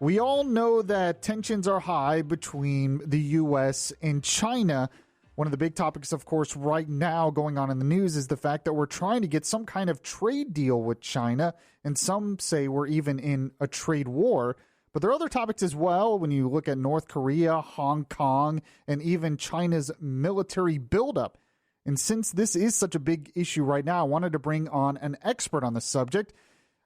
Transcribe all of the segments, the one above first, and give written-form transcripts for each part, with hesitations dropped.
We all know that tensions are high between the U.S. and China. One of the big topics, of course, right now going on in the news is the fact that we're trying to get some kind of trade deal with China, and some say we're even in a trade war. But there are other topics as well when you look at North Korea, Hong Kong, and even China's military buildup. And since this is such a big issue right now, I wanted to bring on an expert on the subject.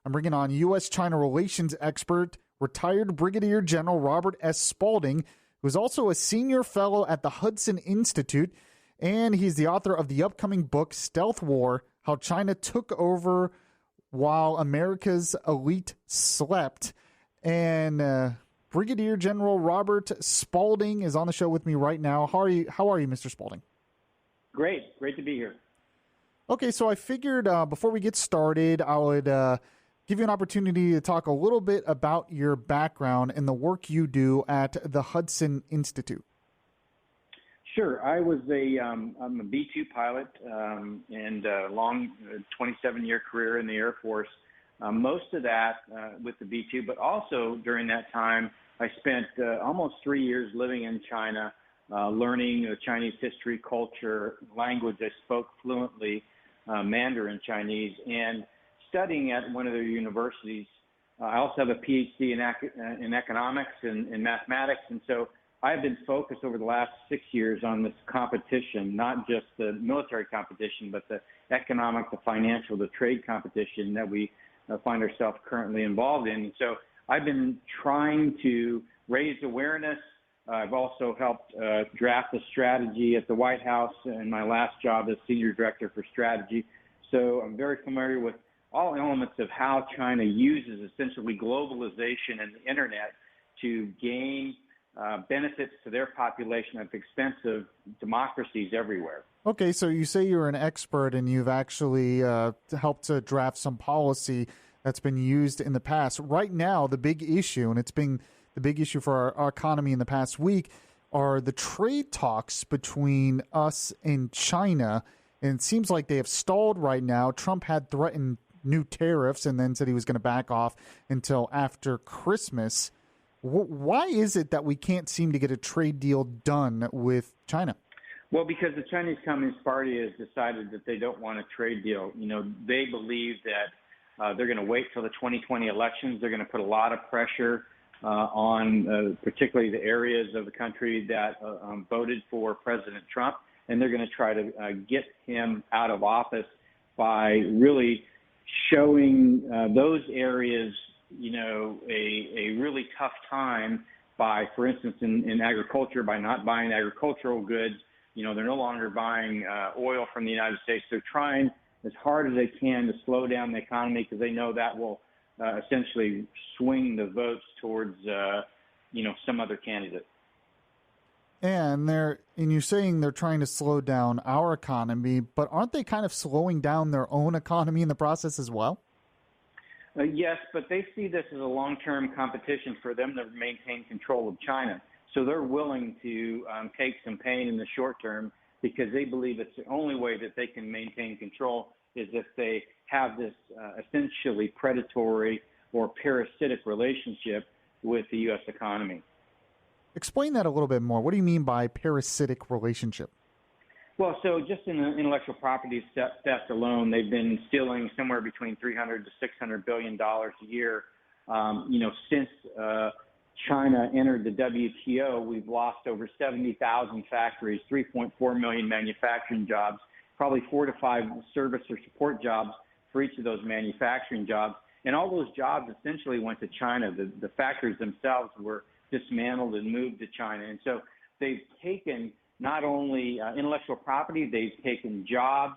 I'm bringing on USChina Relations expert, retired Brigadier General Robert S. Spalding, who is also a senior fellow at the Hudson Institute, and he's the author of the upcoming book, Stealth War, How China Took Over While America's Elite Slept. And Brigadier General Robert Spalding is on the show with me right now. How are you, Mr. Spalding? Great to be here. Okay, so I figured before we get started, I would give you an opportunity to talk a little bit about your background and the work you do at the Hudson Institute. Sure. I'm a B-2 pilot and a long 27-year career in the Air Force. Most of that with the B-2, but also during that time, I spent almost 3 years living in China, learning Chinese history, culture, language. I spoke fluently Mandarin Chinese, and studying at one of their universities. I also have a PhD in economics and mathematics, and so I've been focused over the last 6 years on this competition, not just the military competition, but the economic, the financial, the trade competition that we find ourselves currently involved in. And so I've been trying to raise awareness. I've also helped draft a strategy at the White House in my last job as Senior Director for Strategy. So I'm very familiar with all elements of how China uses essentially globalization and the internet to gain benefits to their population at the expense of democracies everywhere. Okay, so you say you're an expert and you've actually helped to draft some policy that's been used in the past. Right now, the big issue, and it's been the big issue for our economy in the past week, are the trade talks between us and China. And it seems like they have stalled right now. Trump had threatened new tariffs and then said he was going to back off until after Christmas. Why is it that we can't seem to get a trade deal done with China? Well, because the Chinese Communist Party has decided that they don't want a trade deal. You know, they believe that they're going to wait till the 2020 elections. They're going to put a lot of pressure on particularly the areas of the country that voted for President Trump, and they're going to try to get him out of office by really showing those areas, you know, a really tough time by, for instance, in agriculture, by not buying agricultural goods. You know, they're no longer buying oil from the United States. They're trying as hard as they can to slow down the economy because they know that will essentially swing the votes towards, you know, some other candidate. And you're saying they're trying to slow down our economy, but aren't they kind of slowing down their own economy in the process as well? Yes, but they see this as a long-term competition for them to maintain control of China. So they're willing to take some pain in the short term because they believe it's the only way that they can maintain control is if they have this essentially predatory or parasitic relationship with the U.S. economy. Explain that a little bit more. What do you mean by parasitic relationship? Well, so just in the intellectual property theft alone, they've been stealing somewhere between $300 to $600 billion a year. You know, since China entered the WTO, we've lost over 70,000 factories, 3.4 million manufacturing jobs, probably 4 to 5 service or support jobs for each of those manufacturing jobs. And all those jobs essentially went to China. The factories themselves were dismantled and moved to China. And so they've taken not only intellectual property, they've taken jobs.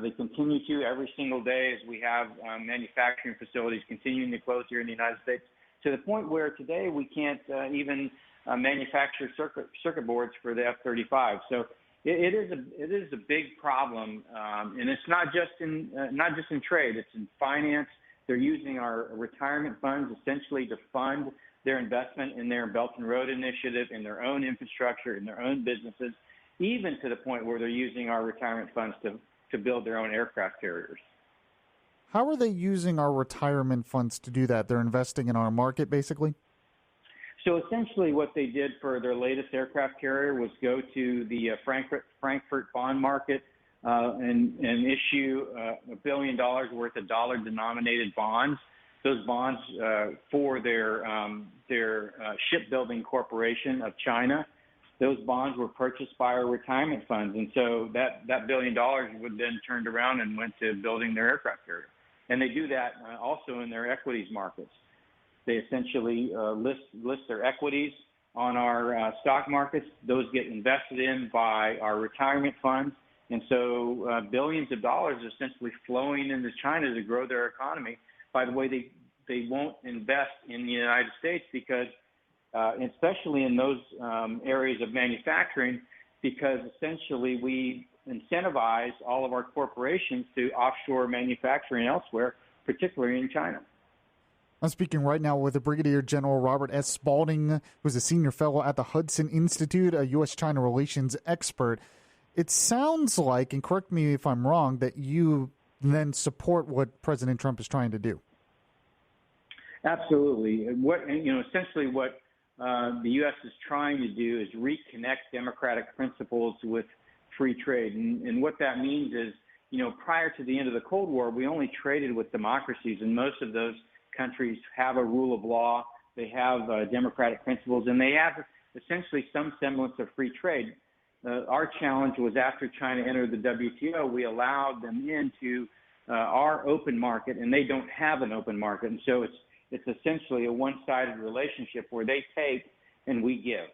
They continue to every single day as we have manufacturing facilities continuing to close here in the United States, to the point where today we can't even manufacture circuit boards for the F-35. So it is a big problem, and it's not just in trade; it's in finance. They're using our retirement funds essentially to fund their investment in their Belt and Road Initiative, in their own infrastructure, in their own businesses, even to the point where they're using our retirement funds to build their own aircraft carriers. How are they using our retirement funds to do that? They're investing in our market, basically? So essentially what they did for their latest aircraft carrier was go to the Frankfurt bond market and issue $1 billion worth of dollar-denominated bonds. Those bonds for their shipbuilding corporation of China. Those bonds were purchased by our retirement funds, and so that $1 billion would then turned around and went to building their aircraft carrier. And they do that also in their equities markets. They essentially list their equities on our stock markets. Those get invested in by our retirement funds. And so billions of dollars are essentially flowing into China to grow their economy. By the way, they won't invest in the United States because, especially in those areas of manufacturing, because essentially we incentivize all of our corporations to offshore manufacturing elsewhere, particularly in China. I'm speaking right now with Brigadier General Robert S. Spalding, who's a senior fellow at the Hudson Institute, a U.S.-China Relations expert. It sounds like, and correct me if I'm wrong, that you then support what President Trump is trying to do. Absolutely. Essentially what the U.S. is trying to do is reconnect democratic principles with free trade. And what that means is, prior to the end of the Cold War, we only traded with democracies, and most of those countries have a rule of law, they have democratic principles, and they have essentially some semblance of free trade. Our challenge was after China entered the WTO, we allowed them into our open market, and they don't have an open market. And so it's essentially a one-sided relationship where they take and we give.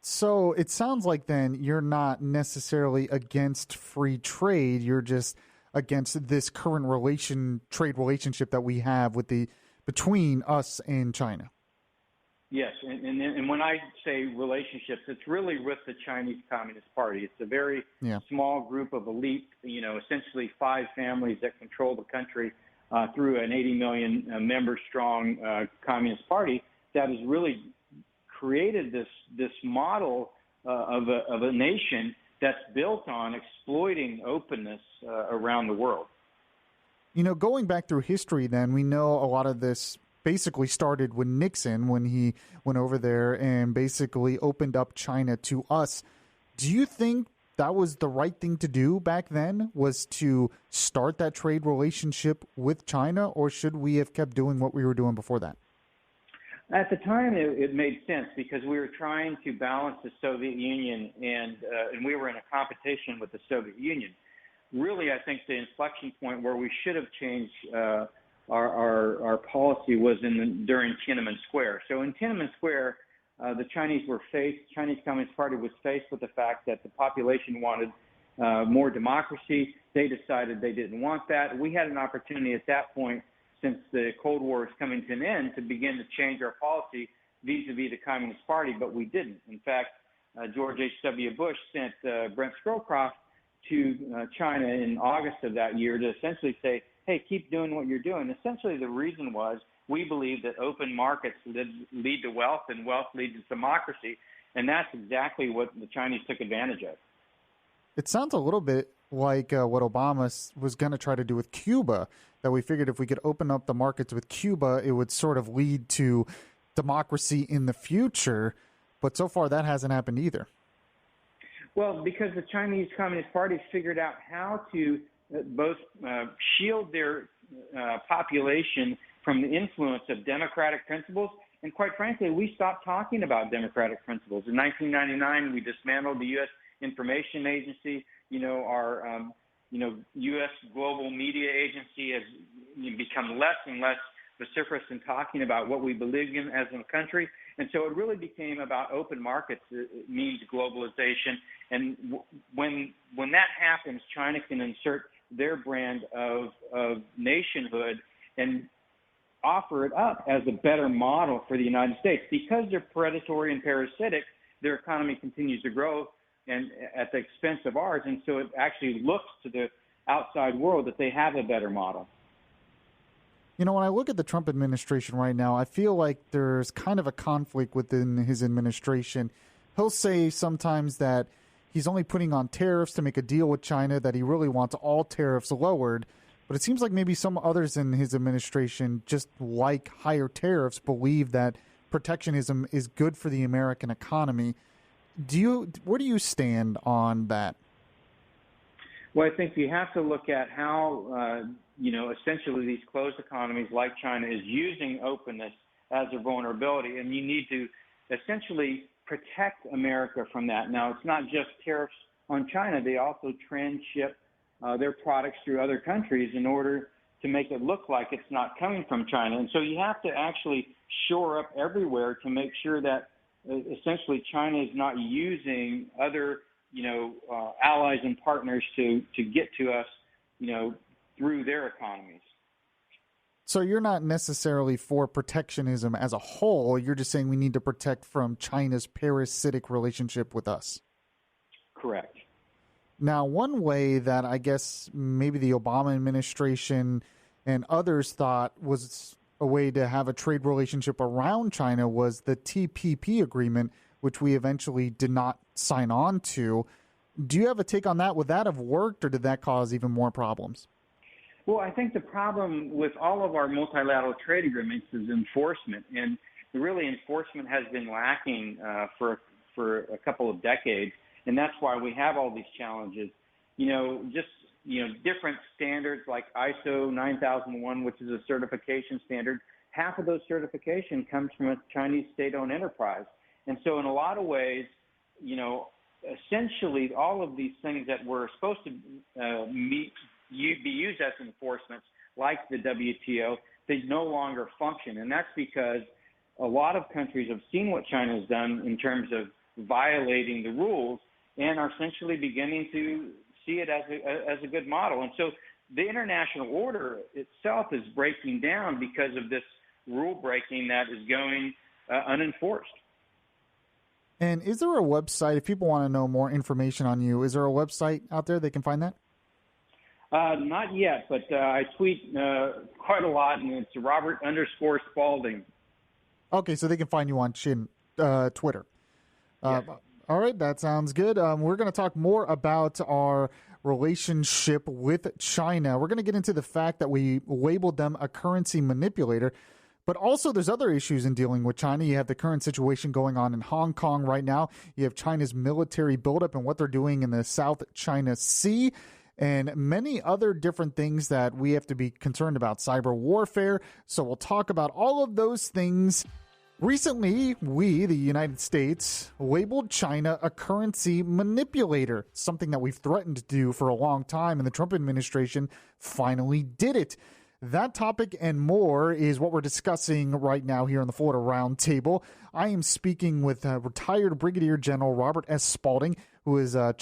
So it sounds like then you're not necessarily against free trade. You're just against this current trade relationship that we have between us and China. Yes, and when I say relationships, it's really with the Chinese Communist Party. It's a very small group of elite, essentially 5 families that control the country through an 80 million member strong Communist Party that has really created this model of a nation that's built on exploiting openness around the world. Going back through history, then, we know a lot of this basically started with Nixon when he went over there and basically opened up China to us. Do you think that was the right thing to do back then, was to start that trade relationship with China, or should we have kept doing what we were doing before that? At the time, it made sense because we were trying to balance the Soviet Union, and we were in a competition with the Soviet Union. Really, I think the inflection point where we should have changed our policy was during Tiananmen Square. So in Tiananmen Square, the Chinese Communist Party was faced with the fact that the population wanted more democracy. They decided they didn't want that. We had an opportunity at that point, since the Cold War is coming to an end, to begin to change our policy vis-a-vis the Communist Party, but we didn't. In fact, George H.W. Bush sent Brent Scowcroft to China in August of that year to essentially say, hey, keep doing what you're doing. Essentially, the reason was we believe that open markets lead to wealth, and wealth leads to democracy, and that's exactly what the Chinese took advantage of. It sounds a little bit like what Obama was going to try to do with Cuba, that we figured if we could open up the markets with Cuba, it would sort of lead to democracy in the future. But so far, that hasn't happened either. Well, because the Chinese Communist Party figured out how to both shield their population from the influence of democratic principles, and quite frankly, we stopped talking about democratic principles. In 1999, we dismantled the U.S. Information Agency. Our U.S. global media agency has become less and less vociferous in talking about what we believe in as a country. And so it really became about open markets. It means globalization. And when that happens, China can insert their brand of nationhood and offer it up as a better model for the United States. Because they're predatory and parasitic, their economy continues to grow and at the expense of ours. And so it actually looks to the outside world that they have a better model. When I look at the Trump administration right now, I feel like there's kind of a conflict within his administration. He'll say sometimes that he's only putting on tariffs to make a deal with China, that he really wants all tariffs lowered. But it seems like maybe some others in his administration, just like higher tariffs, believe that protectionism is good for the American economy. Where do you stand on that? Well, I think you have to look at how, essentially these closed economies like China is using openness as a vulnerability, and you need to essentially protect America from that. Now, it's not just tariffs on China. They also transship their products through other countries in order to make it look like it's not coming from China. And so you have to actually shore up everywhere to make sure that essentially China is not using other allies and partners to get to us, through their economies. So you're not necessarily for protectionism as a whole. You're just saying we need to protect from China's parasitic relationship with us. Correct. Now, one way that I guess maybe the Obama administration and others thought was a way to have a trade relationship around China was the TPP agreement, which we eventually did not sign on to. Do you have a take on that? Would that have worked, or did that cause even more problems? Well, I think the problem with all of our multilateral trade agreements is enforcement, and really enforcement has been lacking for a couple of decades, and that's why we have all these challenges. Different standards like ISO 9001, which is a certification standard. Half of those certification comes from a Chinese state-owned enterprise, and so in a lot of ways, essentially all of these things that were supposed to be used as enforcements, like the WTO, they no longer function. And that's because a lot of countries have seen what China has done in terms of violating the rules and are essentially beginning to see it as a good model. And so the international order itself is breaking down because of this rule breaking that is going unenforced. And is there a website, if people want to know more information on you, is there a website out there they can find that? Not yet, but I tweet quite a lot, and it's Robert_Spalding. Okay, so they can find you on Twitter. Yes. All right, that sounds good. We're going to talk more about our relationship with China. We're going to get into the fact that we labeled them a currency manipulator, but also there's other issues in dealing with China. You have the current situation going on in Hong Kong right now. You have China's military buildup and what they're doing in the South China Sea, and many other different things that we have to be concerned about, cyber warfare. So we'll talk about all of those things. Recently, we, the United States, labeled China a currency manipulator, something that we've threatened to do for a long time, and the Trump administration finally did it. That topic and more is what we're discussing right now here on the Florida Roundtable. I am speaking with retired Brigadier General Robert S. Spalding, who is a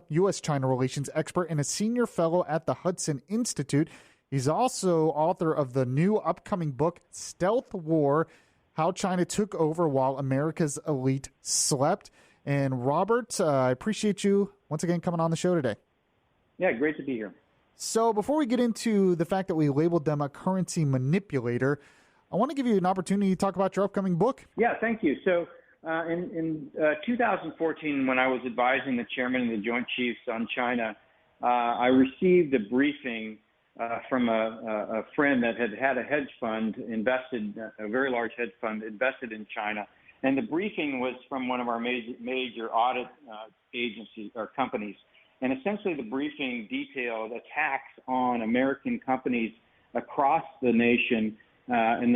U.S.China Relations expert and a senior fellow at the Hudson Institute. He's also author of the new upcoming book, Stealth War: How China Took Over While America's Elite Slept. And Robert, I appreciate you once again coming on the show today. Yeah, great to be here. So before we get into the fact that we labeled them a currency manipulator, I want to give you an opportunity to talk about your upcoming book. Yeah, thank you. So in 2014, when I was advising the chairman of the Joint Chiefs on China, I received a briefing from a friend that had a hedge fund invested, a very large hedge fund invested in China. And the briefing was from one of our major audit agencies or companies. And essentially the briefing detailed attacks on American companies across the nation. And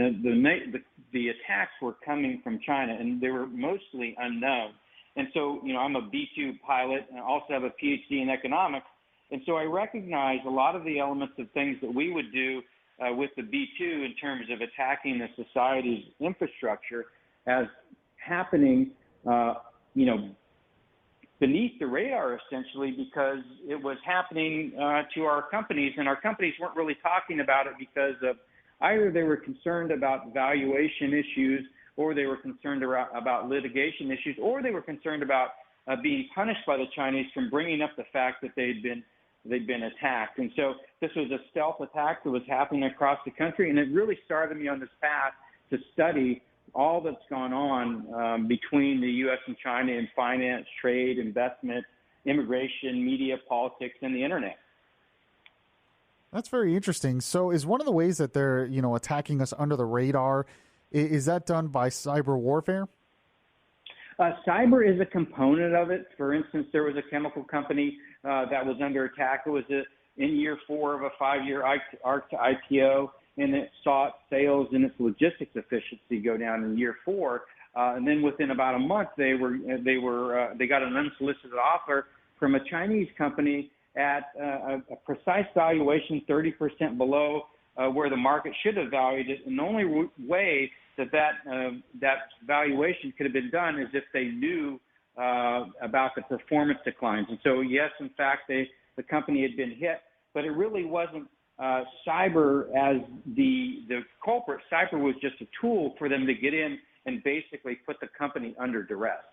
the attacks were coming from China, and they were mostly unknown. And so, I'm a B2 pilot, and I also have a PhD in economics. And so I recognize a lot of the elements of things that we would do with the B2 in terms of attacking the society's infrastructure as happening, beneath the radar, essentially, because it was happening to our companies, and our companies weren't really talking about it because of either they were concerned about valuation issues, or they were concerned about litigation issues, or they were concerned about being punished by the Chinese from bringing up the fact that they'd been attacked. And so this was a stealth attack that was happening across the country, and it really started me on this path to study all that's gone on between the U.S. and China in finance, trade, investment, immigration, media, politics, and the internet. That's very interesting. So is one of the ways that they're, attacking us under the radar, is that done by cyber warfare? Cyber is a component of it. For instance, there was a chemical company that was under attack. It was in year 4 of a 5-year arc to IPO, and it saw its sales and its logistics efficiency go down in year 4. And then within about a month, they got an unsolicited offer from a Chinese company at a precise valuation 30% below where the market should have valued it. And the only way that valuation could have been done is if they knew about the performance declines. And so, yes, in fact, the company had been hit, but it really wasn't cyber as the culprit. Cyber was just a tool for them to get in and basically put the company under duress.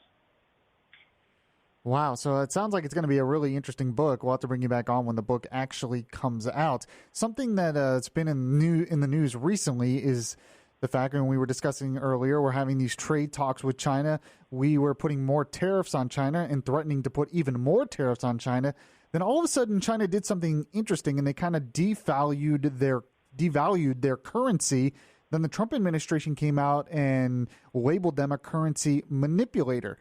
Wow. So it sounds like it's going to be a really interesting book. We'll have to bring you back on when the book actually comes out. Something that has been in the news recently is the fact, and we were discussing earlier, we're having these trade talks with China. We were putting more tariffs on China and threatening to put even more tariffs on China. Then all of a sudden, China did something interesting, and they kind of devalued their currency. Then the Trump administration came out and labeled them a currency manipulator.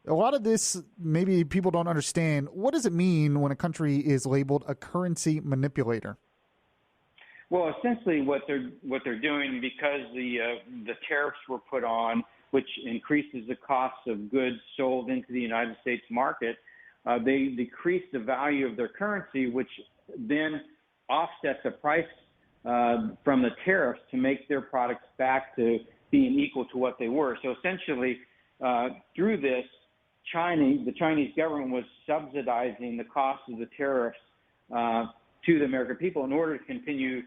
A lot of this, maybe people don't understand. What does it mean when a country is labeled a currency manipulator? Well, essentially, what they're doing, because the tariffs were put on, which increases the cost of goods sold into the United States market, they decrease the value of their currency, which then offsets the price from the tariffs to make their products back to being equal to what they were. So essentially, through this, the Chinese government was subsidizing the cost of the tariffs to the American people in order to continue,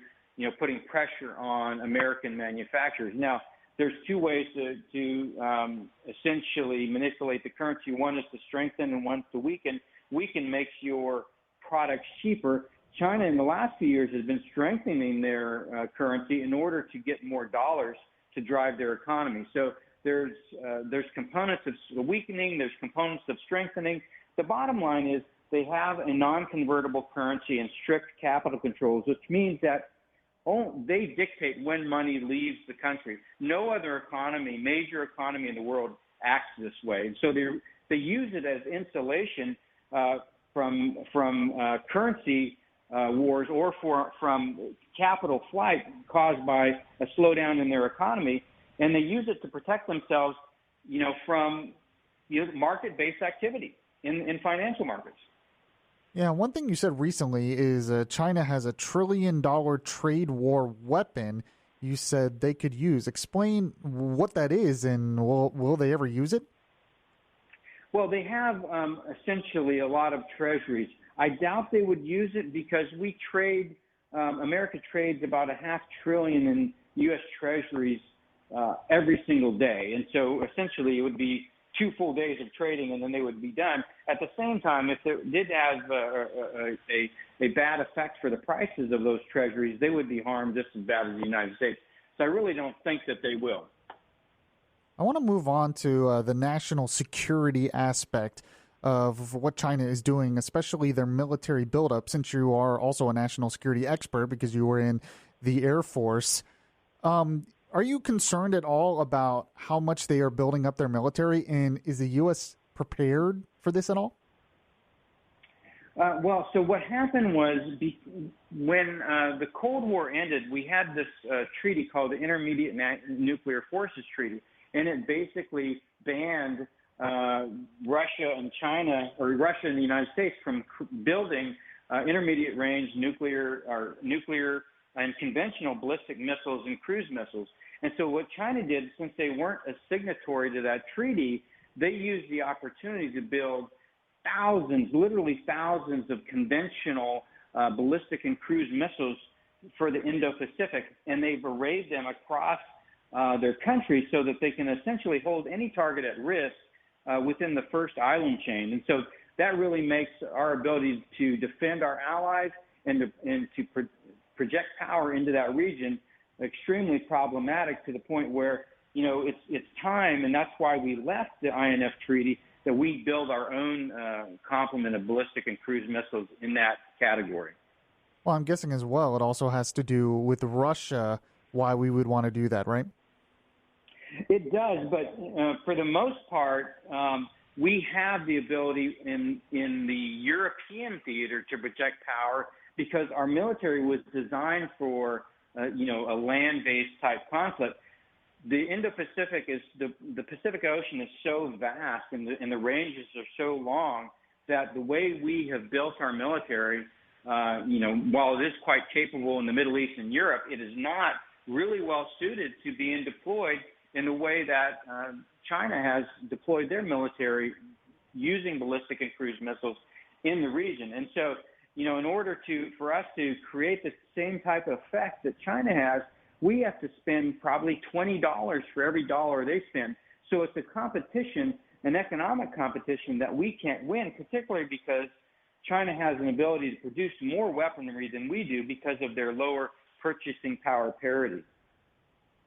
putting pressure on American manufacturers. Now, there's two ways to essentially manipulate the currency. One is to strengthen and one is to weaken. Weaken makes your products cheaper. China in the last few years has been strengthening their currency in order to get more dollars to drive their economy. So there's components of weakening, there's components of strengthening. The bottom line is they have a non-convertible currency and strict capital controls, which means that they dictate when money leaves the country. No other major economy in the world acts this way. And so they use it as insulation from currency wars or from capital flight caused by a slowdown in their economy. And they use it to protect themselves, from market-based activity in financial markets. Yeah, one thing you said recently is China has $1 trillion trade war weapon you said they could use. Explain what that is, and will they ever use it? Well, they have essentially a lot of treasuries. I doubt they would use it because we trade, America trades about $500 billion in U.S. treasuries every single day. And so essentially it would be 2 full days of trading and then they would be done. At the same time, if it did have a bad effect for the prices of those treasuries, they would be harmed just as bad as the United States. So I really don't think that they will. I want to move on to the national security aspect of what China is doing, especially their military buildup, since you are also a national security expert because you were in the Air Force. Are you concerned at all about how much they are building up their military, and is the U.S. prepared for this at all? Well, so what happened was when the Cold War ended, we had this treaty called the Intermediate Nuclear Forces Treaty, and it basically banned Russia and China, or Russia and the United States, from building intermediate range nuclear and conventional ballistic missiles and cruise missiles. And so what China did, since they weren't a signatory to that treaty, they used the opportunity to build literally thousands of conventional ballistic and cruise missiles for the Indo-Pacific, and they've arrayed them across their country so that they can essentially hold any target at risk within the first island chain. And so that really makes our ability to defend our allies and to project power into that region extremely problematic, to the point where, it's time, and that's why we left the INF Treaty, that we build our own complement of ballistic and cruise missiles in that category. Well, I'm guessing as well it also has to do with Russia, why we would want to do that, right? It does, but for the most part, we have the ability in the European theater to project power because our military was designed for a land-based type conflict. The Indo-Pacific is the Pacific Ocean is so vast and the ranges are so long that the way we have built our military, while it is quite capable in the Middle East and Europe, it is not really well suited to being deployed in the way that China has deployed their military using ballistic and cruise missiles in the region. And so, in order for us to create the same type of effect that China has, we have to spend probably $20 for every dollar they spend. So it's a competition, an economic competition that we can't win, particularly because China has an ability to produce more weaponry than we do because of their lower purchasing power parity.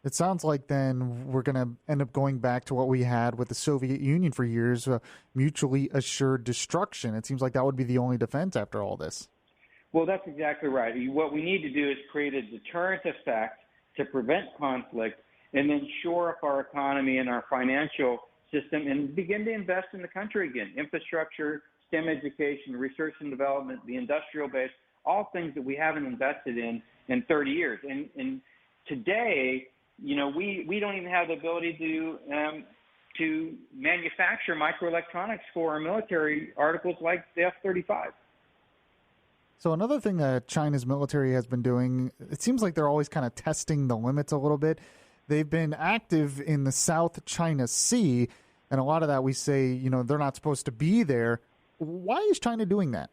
It sounds like then we're going to end up going back to what we had with the Soviet Union for years, mutually assured destruction. It seems like that would be the only defense after all this. Well, that's exactly right. What we need to do is create a deterrent effect to prevent conflict and then shore up our economy and our financial system and begin to invest in the country again. Infrastructure, STEM education, research and development, the industrial base, all things that we haven't invested in 30 years. And today, we don't even have the ability to manufacture microelectronics for our military articles like the F-35. So another thing that China's military has been doing, it seems like they're always kind of testing the limits a little bit. They've been active in the South China Sea, and a lot of that we say, they're not supposed to be there. Why is China doing that?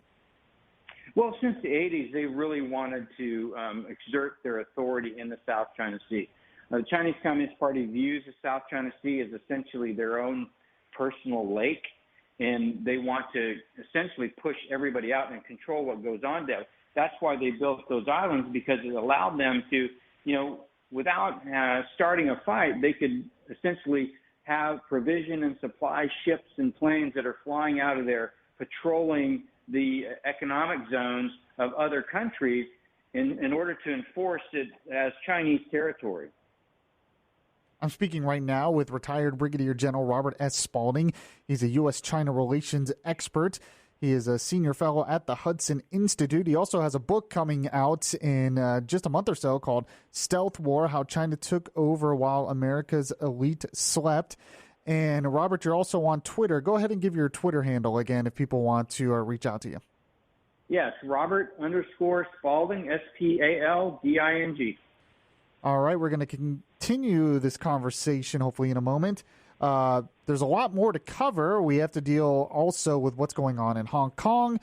Well, since the 80s, they really wanted to exert their authority in the South China Sea. The Chinese Communist Party views the South China Sea as essentially their own personal lake, and they want to essentially push everybody out and control what goes on there. That's why they built those islands, because it allowed them to, without starting a fight, they could essentially have provision and supply ships and planes that are flying out of there, patrolling the economic zones of other countries in order to enforce it as Chinese territory. I'm speaking right now with retired Brigadier General Robert S. Spalding. He's a USChina Relations expert. He is a senior fellow at the Hudson Institute. He also has a book coming out in just a month or so called Stealth War, How China Took Over While America's Elite Slept. And Robert, you're also on Twitter. Go ahead and give your Twitter handle again if people want to reach out to you. Yes, Robert_Spalding, Spalding. All right, we're going to continue this conversation hopefully in a moment. There's a lot more to cover. We have to deal also with what's going on in Hong Kong,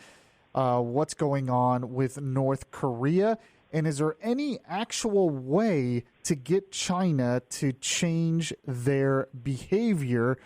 what's going on with North Korea, and is there any actual way to get China to change their behavior?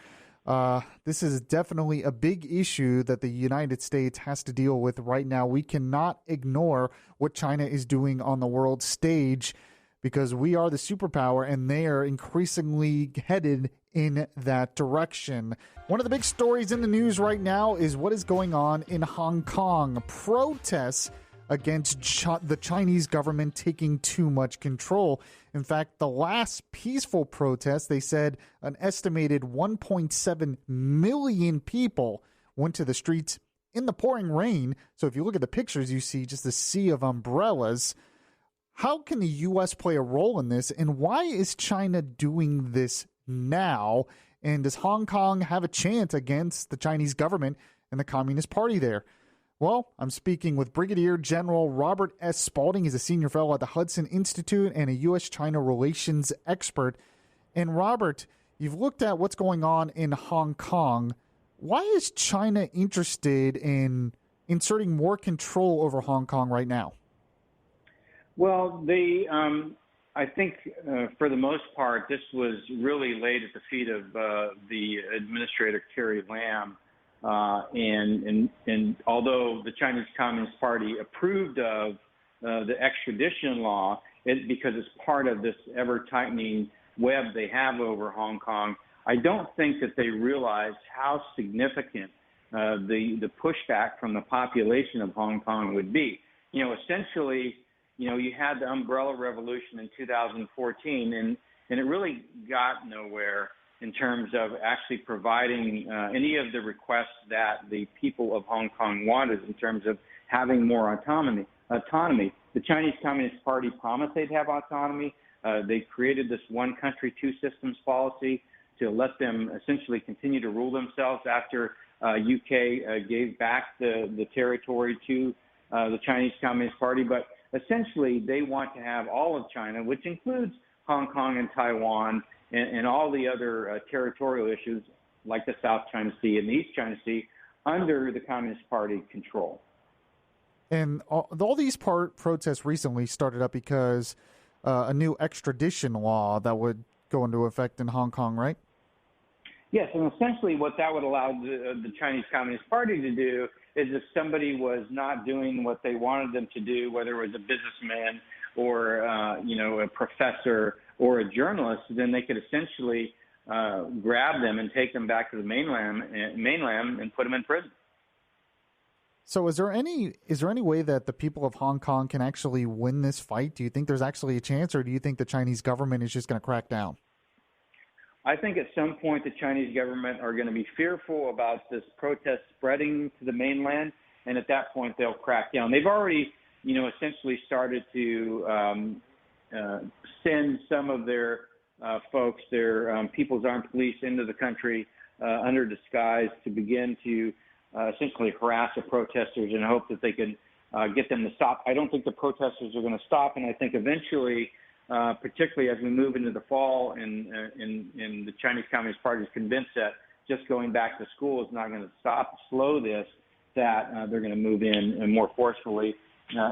This is definitely a big issue that the United States has to deal with right now. We cannot ignore what China is doing on the world stage, because we are the superpower and they are increasingly headed in that direction. One of the big stories in the news right now is what is going on in Hong Kong. Protests against the Chinese government taking too much control. In fact, the last peaceful protest, they said an estimated 1.7 million people went to the streets in the pouring rain. So if you look at the pictures, you see just a sea of umbrellas. How can the U.S. play a role in this, and why is China doing this now? And does Hong Kong have a chance against the Chinese government and the Communist Party there? Well, I'm speaking with Brigadier General Robert S. Spalding. He's a senior fellow at the Hudson Institute and a U.S.-China Relations expert. And Robert, you've looked at what's going on in Hong Kong. Why is China interested in inserting more control over Hong Kong right now? Well, I think for the most part, this was really laid at the feet of the Administrator Carrie Lam. And although the Chinese Communist Party approved of the extradition law, because it's part of this ever-tightening web they have over Hong Kong, I don't think that they realized how significant the pushback from the population of Hong Kong would be. essentially, you had the umbrella revolution in 2014, and it really got nowhere in terms of actually providing any of the requests that the people of Hong Kong wanted in terms of having more autonomy. The Chinese Communist Party promised they'd have autonomy. They created this one country, two systems policy to let them essentially continue to rule themselves after UK gave back the territory to the Chinese Communist Party. But essentially, they want to have all of China, which includes Hong Kong and Taiwan and all the other territorial issues like the South China Sea and the East China Sea, under the Communist Party control. And all these protests recently started up because a new extradition law that would go into effect in Hong Kong, right? Yes, and essentially what that would allow the Chinese Communist Party to do is if somebody was not doing what they wanted them to do, whether it was a businessman or a professor or a journalist, then they could essentially grab them and take them back to the mainland and put them in prison. So is there any way that the people of Hong Kong can actually win this fight? Do you think there's actually a chance, or do you think the Chinese government is just going to crack down? I think at some point the Chinese government are going to be fearful about this protest spreading to the mainland, and at that point they'll crack down. They've already, essentially started to send some of their folks, their People's Armed Police, into the country under disguise to begin to essentially harass the protesters in hope that they can get them to stop. I don't think the protesters are going to stop, and I think eventually, particularly as we move into the fall, and the Chinese Communist Party is convinced that just going back to school is not going to slow this, that they're going to move in and more forcefully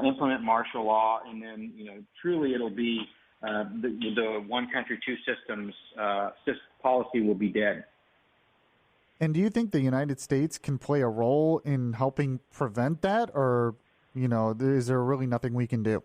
implement martial law, and then truly it'll be the one country, two systems policy will be dead. And do you think the United States can play a role in helping prevent that, or is there really nothing we can do?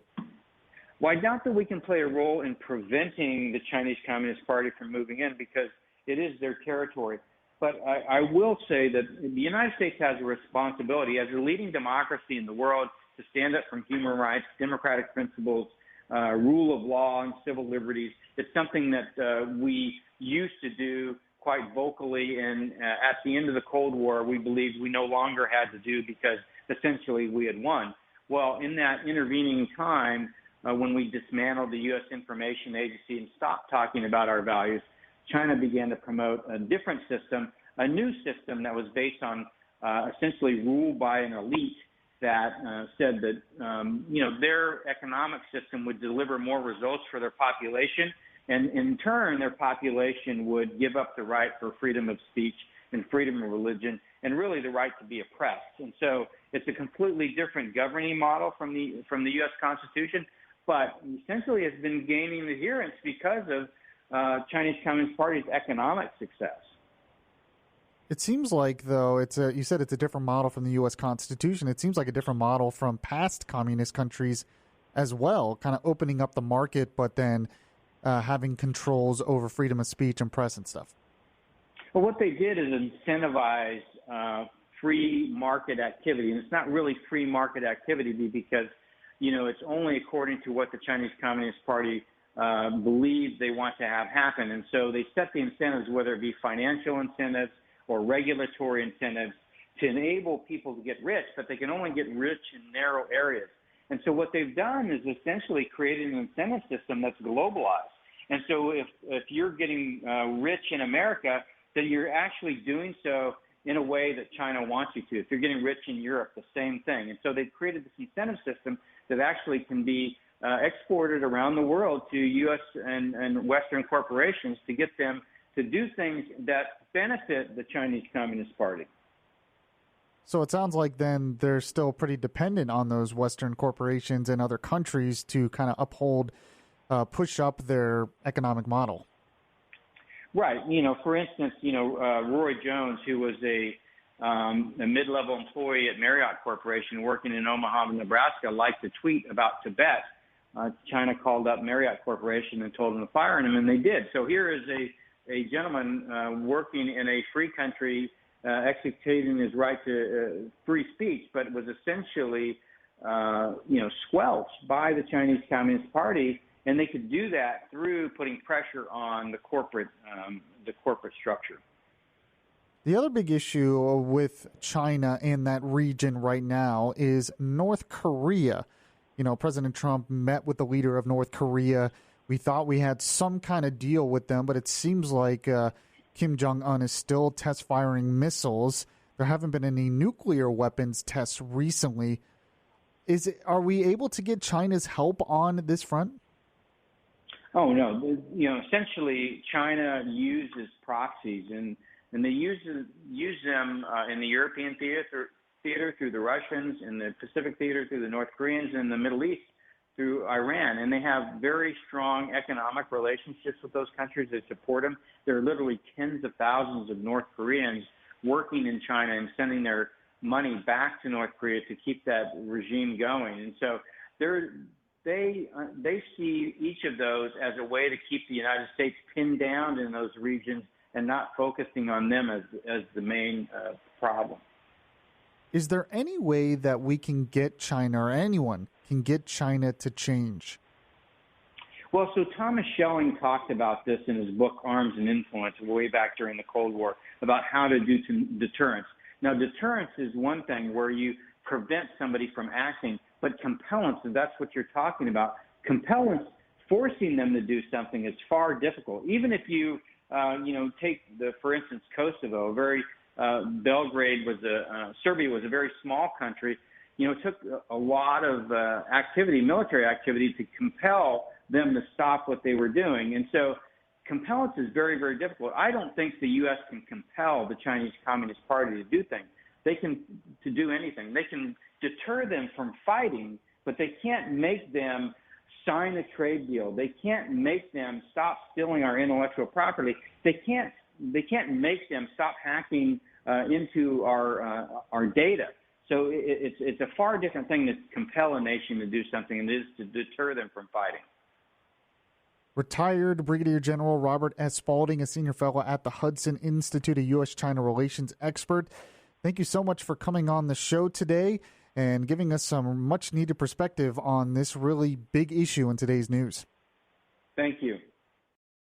Well, I doubt that we can play a role in preventing the Chinese Communist Party from moving in because it is their territory. But I will say that the United States has a responsibility as a leading democracy in the world to stand up for human rights, democratic principles, rule of law, and civil liberties. It's something that we used to do quite vocally, and at the end of the Cold War, we believed we no longer had to do because essentially we had won. Well, in that intervening time, when we dismantled the U.S. Information Agency and stopped talking about our values, China began to promote a different system, a new system that was based on essentially rule by an elite that said that, their economic system would deliver more results for their population, and in turn, their population would give up the right for freedom of speech and freedom of religion and really the right to be oppressed. And so it's a completely different governing model from the U.S. Constitution, but essentially has been gaining adherence because of Chinese Communist Party's economic success. It seems like, though, you said it's a different model from the U.S. Constitution. It seems like a different model from past communist countries as well, kind of opening up the market, but then having controls over freedom of speech and press and stuff. Well, what they did is incentivize free market activity, and it's not really free market activity because, it's only according to what the Chinese Communist Party believes they want to have happen. And so they set the incentives, whether it be financial incentives or regulatory incentives, to enable people to get rich, but they can only get rich in narrow areas. And so what they've done is essentially created an incentive system that's globalized. And so if you're getting rich in America, then you're actually doing so in a way that China wants you to. If you're getting rich in Europe, the same thing. And so they've created this incentive system that actually can be exported around the world to U.S. and Western corporations to get them to do things that benefit the Chinese Communist Party. So it sounds like then they're still pretty dependent on those Western corporations and other countries to kind of uphold, push up their economic model. Right. For instance, Roy Jones, who was a mid-level employee at Marriott Corporation working in Omaha, Nebraska, liked to tweet about Tibet. China called up Marriott Corporation and told them to fire him, and they did. So here is a gentleman working in a free country, executing his right to free speech, but was essentially squelched by the Chinese Communist Party, and they could do that through putting pressure on the corporate structure. The other big issue with China in that region right now is North Korea. President Trump met with the leader of North Korea. We thought we had some kind of deal with them, but it seems like Kim Jong-un is still test firing missiles. There haven't been any nuclear weapons tests recently. Are we able to get China's help on this front? Oh, no. Essentially, China uses proxies, and they use them in the European theater through the Russians, in the Pacific theater through the North Koreans, and in the Middle East through Iran. And they have very strong economic relationships with those countries. They support them. There are literally tens of thousands of North Koreans working in China and sending their money back to North Korea to keep that regime going. And so they see each of those as a way to keep the United States pinned down in those regions and not focusing on them as the main problem. Is there any way that we can get China, or anyone can get China, to change? Well, so Thomas Schelling talked about this in his book Arms and Influence way back during the Cold War, about how to do deterrence. Now, deterrence is one thing where you prevent somebody from acting, but compellence, and that's what you're talking about. Compellence, forcing them to do something, is far difficult. Even if you, take for instance, Kosovo, Belgrade Serbia was a very small country. It took a lot of military activity to compel them to stop what they were doing. And so compellence is very, very difficult. I don't think the U.S. can compel the Chinese Communist Party to do things. To do anything. They can deter them from fighting, but they can't make them sign a trade deal. They can't make them stop stealing our intellectual property. They can't make them stop hacking into our data. So it's a far different thing to compel a nation to do something than it is to deter them from fighting. Retired Brigadier General Robert S. Spalding, a senior fellow at the Hudson Institute, a U.S.-China Relations expert. Thank you so much for coming on the show today and giving us some much-needed perspective on this really big issue in today's news. Thank you.